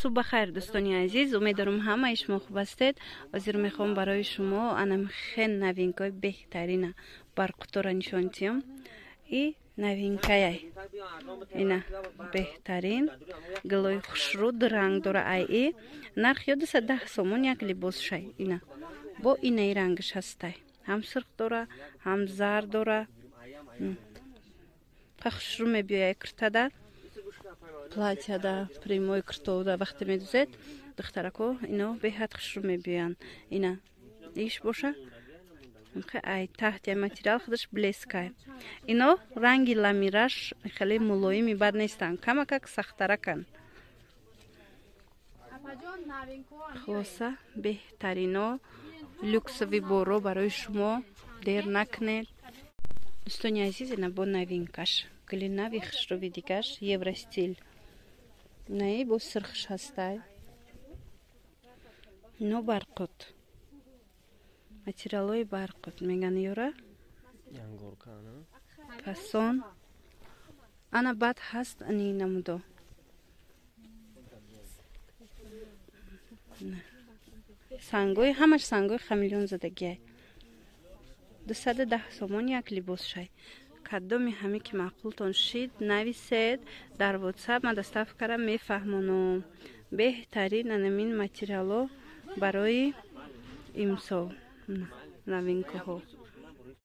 صبح خیر دوستانی عزیز، امیدوارم همه شما خوب هستید. حاضر میخوام برای شما انم خیلی نوینکای بهترین برقطور نشون دیم. این نوینکای اینا بهترین گلوی خوشرود رنگ داره. ای نرخ یاد 10 سومون یک لباس شای. اینا با این رنگش هسته، هم سرخ داره هم زرد داره. خوش رو میبیه کرده платья да прямой крто да вақте медузед духтарако ино беҳад хушрӯ мебиёянд. ина иш боша ай таҳти материал худаш блескай. ино ранги ламираш хеле мулоими бад нестанд, камакак сахтаракан. хулоса беҳтарино люксови боро барои шумо дер накунед. дӯстони азиз, ина бо новинкаш гули нави хушрӯви дигаш евростил نه با سرخش هسته. نو برقط ماتریالوی برقط میگن یوره پسون انا بد هست انی نمودو سنگوی همش سنگوی خمیلیون زدگی 210 سومون یک لباس شای. کدومی همی که معقولتون شید نویسید در واتساپ، من دستف کردم میفهمونم. بهترین نمین ماتریالو برای امسال نوینکو ها.